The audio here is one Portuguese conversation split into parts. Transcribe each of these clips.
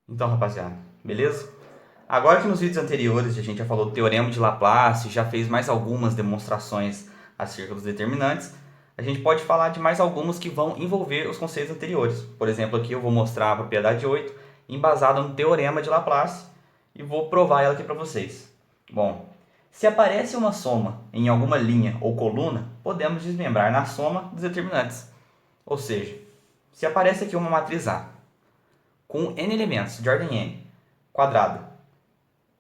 Então, rapaziada, beleza? Agora que nos vídeos anteriores a gente já falou do Teorema de Laplace, já fez mais algumas demonstrações acerca dos determinantes, a gente pode falar de mais algumas que vão envolver os conceitos anteriores. Por exemplo, aqui eu vou mostrar a propriedade 8, embasada no Teorema de Laplace, e vou provar ela aqui para vocês. Bom, se aparece uma soma em alguma linha ou coluna, podemos desmembrar na soma dos determinantes. Ou seja, se aparece aqui uma matriz A, com n elementos de ordem n, quadrada,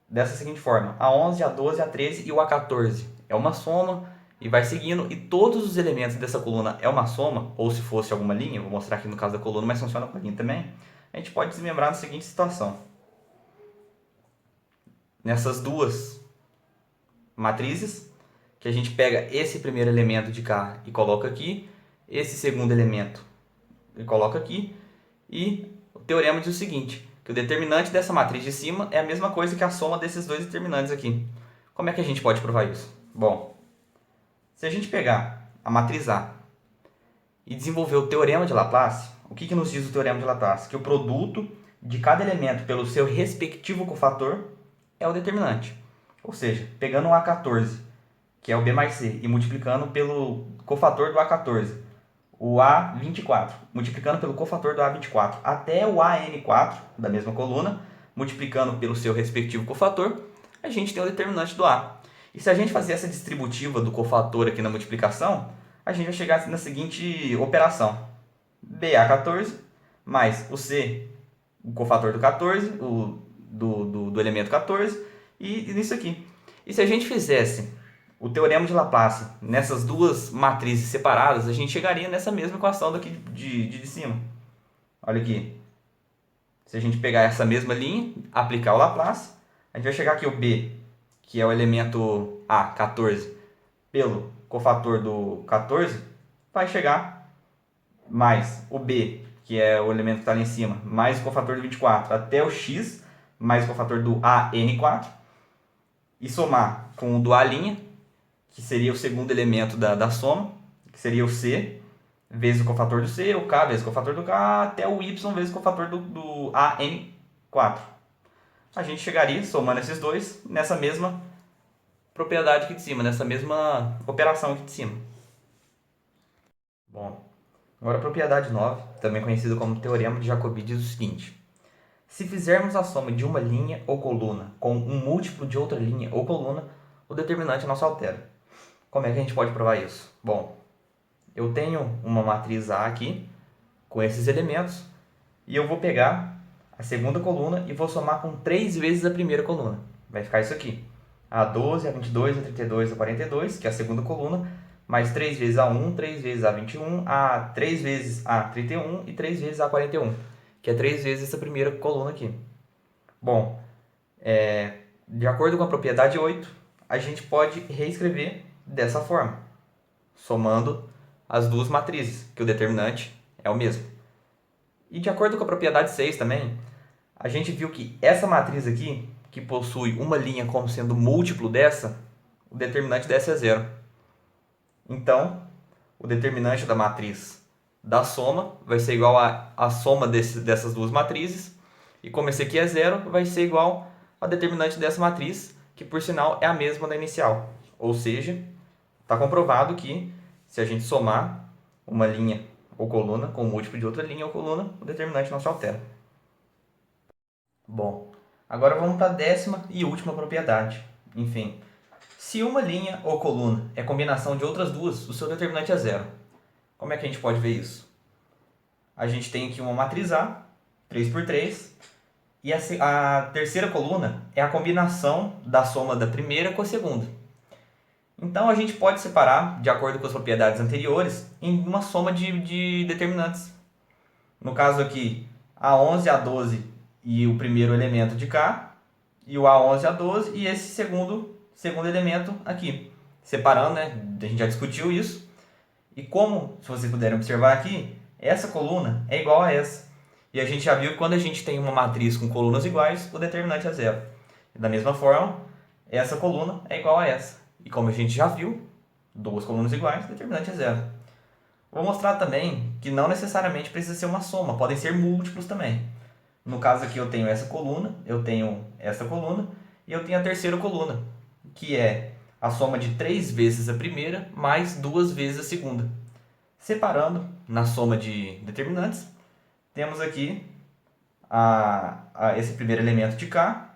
dessa seguinte forma: A11, A12, A13 e o A14 é uma soma e vai seguindo, e todos os elementos dessa coluna é uma soma, ou se fosse alguma linha, vou mostrar aqui no caso da coluna, mas funciona com a linha também, a gente pode desmembrar na seguinte situação: nessas duas matrizes, que a gente pega esse primeiro elemento de cá e coloca aqui, esse segundo elemento e coloca aqui, e o teorema diz o seguinte, que o determinante dessa matriz de cima é a mesma coisa que a soma desses dois determinantes aqui. Como é que a gente pode provar isso? Bom, se a gente pegar a matriz A e desenvolver o teorema de Laplace, o que nos diz o teorema de Laplace? Que o produto de cada elemento pelo seu respectivo cofator é o determinante. Ou seja, pegando o A14, que é o B mais C, e multiplicando pelo cofator do A14, o A24, multiplicando pelo cofator do A24 até o AN4 da mesma coluna, multiplicando pelo seu respectivo cofator, a gente tem o determinante do A. E se a gente fazer essa distributiva do cofator aqui na multiplicação, a gente vai chegar na seguinte operação: BA14 mais o C, o cofator do 14, do elemento 14, e nisso aqui. E se a gente fizesse o teorema de Laplace nessas duas matrizes separadas, a gente chegaria nessa mesma equação daqui de cima. Olha aqui. Se a gente pegar essa mesma linha, aplicar o Laplace, a gente vai chegar aqui o B, que é o elemento A, 14, pelo cofator do 14, vai chegar mais o B, que é o elemento que está ali em cima, mais o cofator do 24, até o X, mais o cofator do AN4, e somar com o do A', que seria o segundo elemento da soma, que seria o C, vezes o cofator do C, o K vezes o cofator do K, até o Y vezes o cofator do AN4. A gente chegaria, somando esses dois, nessa mesma propriedade aqui de cima, nessa mesma operação aqui de cima. Bom, agora a propriedade 9, também conhecida como Teorema de Jacobi, diz o seguinte: se fizermos a soma de uma linha ou coluna com um múltiplo de outra linha ou coluna, o determinante não se altera. Como é que a gente pode provar isso? Bom, eu tenho uma matriz A aqui, com esses elementos, e eu vou pegar a segunda coluna e vou somar com 3 vezes a primeira coluna. Vai ficar isso aqui: A12, A22, A32, A42, que é a segunda coluna, mais 3 vezes A1, 3 vezes A21, A 3 vezes A31 e 3 vezes A41, que é 3 vezes essa primeira coluna aqui. Bom, de acordo com a propriedade 8, a gente pode reescrever dessa forma, somando as duas matrizes, que o determinante é o mesmo. E de acordo com a propriedade 6 também, a gente viu que essa matriz aqui, que possui uma linha como sendo múltiplo dessa, o determinante dessa é zero. Então, o determinante da matriz da soma vai ser igual a soma dessas duas matrizes, e como esse aqui é zero, vai ser igual a determinante dessa matriz, que por sinal é a mesma da inicial. Ou seja, está comprovado que se a gente somar uma linha ou coluna com o múltiplo de outra linha ou coluna, o determinante não se altera. Bom, agora vamos para a 10ª e última propriedade. Enfim, se uma linha ou coluna é combinação de outras duas, o seu determinante é zero. Como é que a gente pode ver isso? A gente tem aqui uma matriz A, 3 por 3, e a terceira coluna é a combinação da soma da primeira com a segunda. Então a gente pode separar, de acordo com as propriedades anteriores, em uma soma de determinantes. No caso aqui, A11, A12 e o primeiro elemento de cá, e o A11, A12 e esse segundo elemento aqui. Separando, né? A gente já discutiu isso. E como, se vocês puderem observar aqui, essa coluna é igual a essa. E a gente já viu que quando a gente tem uma matriz com colunas iguais, o determinante é zero. E da mesma forma, essa coluna é igual a essa. E como a gente já viu, duas colunas iguais, o determinante é zero. Vou mostrar também que não necessariamente precisa ser uma soma, podem ser múltiplos também. No caso aqui eu tenho essa coluna, eu tenho essa coluna e eu tenho a terceira coluna, que é a soma de 3 vezes a primeira mais 2 vezes a segunda. Separando na soma de determinantes, temos aqui esse primeiro elemento de K,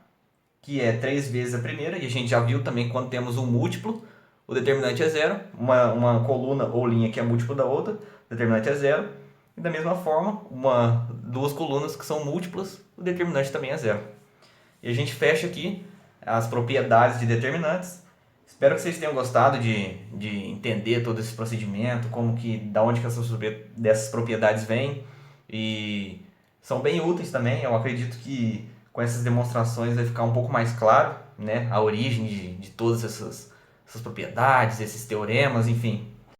que é 3 vezes a primeira, e a gente já viu também quando temos um múltiplo, o determinante é zero, uma coluna ou linha que é múltiplo da outra, o determinante é zero, e da mesma forma, duas colunas que são múltiplas, o determinante também é zero. E a gente fecha aqui as propriedades de determinantes. Espero que vocês tenham gostado de entender todo esse procedimento, da onde que dessas propriedades vêm, e são bem úteis também. Eu acredito que com essas demonstrações vai ficar um pouco mais claro, né, a origem de todas essas propriedades, esses teoremas, enfim.